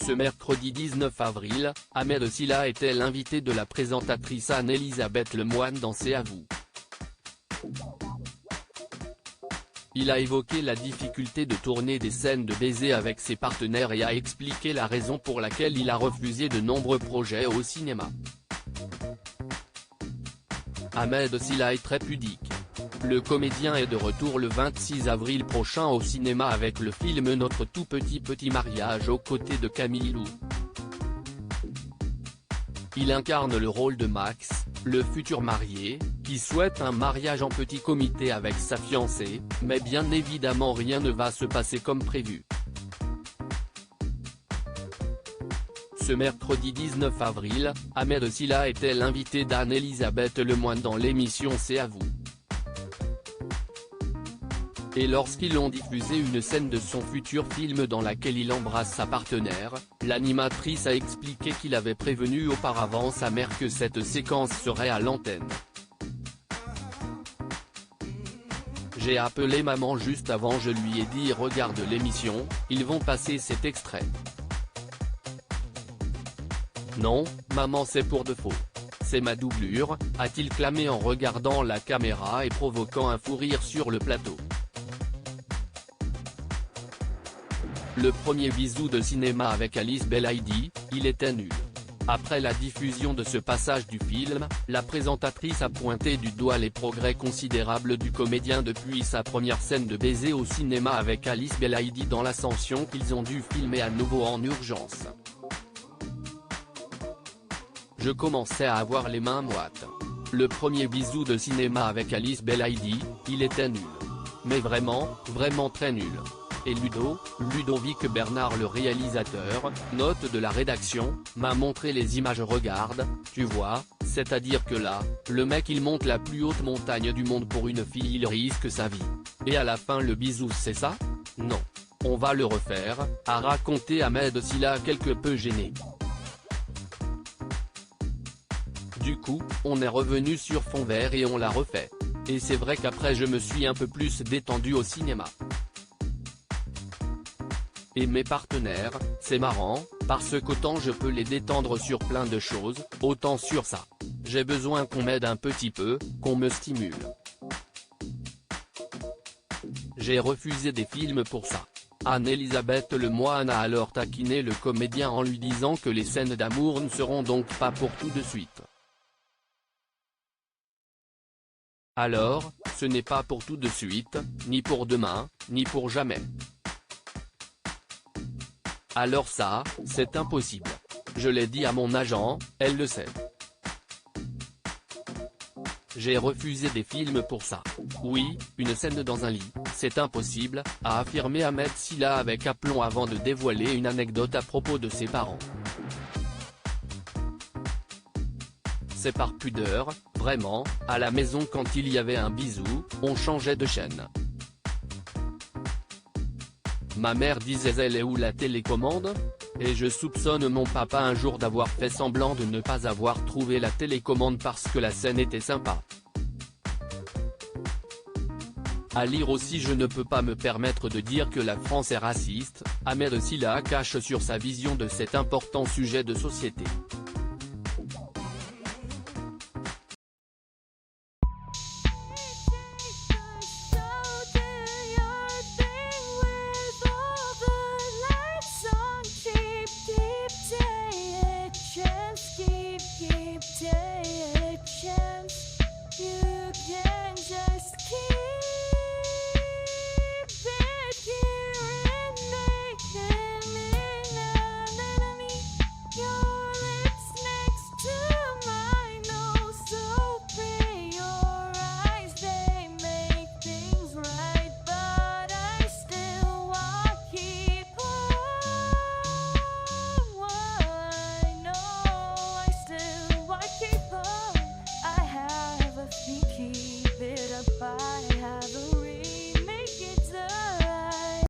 Ce mercredi 19 avril, Ahmed Silla était l'invité de la présentatrice Anne-Elisabeth Lemoine dans C'est à vous. Il a évoqué la difficulté de tourner des scènes de baiser avec ses partenaires et a expliqué la raison pour laquelle il a refusé de nombreux projets au cinéma. Ahmed Silla est très pudique. Le comédien est de retour le 26 avril prochain au cinéma avec le film Notre tout petit mariage aux côtés de Camille Lou. Il incarne le rôle de Max, le futur marié, qui souhaite un mariage en petit comité avec sa fiancée, mais bien évidemment rien ne va se passer comme prévu. Ce mercredi 19 avril, Ahmed Silla était l'invité d'Anne-Elisabeth Lemoine dans l'émission C'est à vous. Et lorsqu'ils ont diffusé une scène de son futur film dans laquelle il embrasse sa partenaire, l'animatrice a expliqué qu'il avait prévenu auparavant sa mère que cette séquence serait à l'antenne. J'ai appelé maman juste avant, je lui ai dit regarde l'émission, ils vont passer cet extrait. Non, maman c'est pour de faux. C'est ma doublure, a-t-il clamé en regardant la caméra et provoquant un fou rire sur le plateau. Le premier bisou de cinéma avec Alice Belaïdi, il était nul. Après la diffusion de ce passage du film, la présentatrice a pointé du doigt les progrès considérables du comédien depuis sa première scène de baiser au cinéma avec Alice Belaïdi dans l'Ascension qu'ils ont dû filmer à nouveau en urgence. Je commençais à avoir les mains moites. Le premier bisou de cinéma avec Alice Belaïdi, il était nul. Mais vraiment, vraiment très nul. Et Ludovic Bernard le réalisateur, note de la rédaction, m'a montré les images regarde, tu vois, c'est-à-dire que là, le mec il monte la plus haute montagne du monde pour une fille il risque sa vie. Et à la fin le bisou c'est ça? Non. On va le refaire, a raconté Ahmed Silla quelque peu gêné. Du coup, on est revenu sur fond vert et on l'a refait. Et c'est vrai qu'après je me suis un peu plus détendu au cinéma. Et mes partenaires, c'est marrant, parce qu'autant je peux les détendre sur plein de choses, autant sur ça. J'ai besoin qu'on m'aide un petit peu, qu'on me stimule. J'ai refusé des films pour ça. Anne-Elisabeth Lemoine a alors taquiné le comédien en lui disant que les scènes d'amour ne seront donc pas pour tout de suite. Alors, ce n'est pas pour tout de suite, ni pour demain, ni pour jamais. Alors ça, c'est impossible. Je l'ai dit à mon agent, elle le sait. J'ai refusé des films pour ça. Oui, une scène dans un lit, c'est impossible, a affirmé Ahmed Silla avec aplomb avant de dévoiler une anecdote à propos de ses parents. C'est par pudeur, vraiment, à la maison quand il y avait un bisou, on changeait de chaîne. Ma mère disait elle est où la télécommande? Et je soupçonne mon papa un jour d'avoir fait semblant de ne pas avoir trouvé la télécommande parce que la scène était sympa. À lire aussi je ne peux pas me permettre de dire que la France est raciste, Ahmed Silla cache sur sa vision de cet important sujet de société.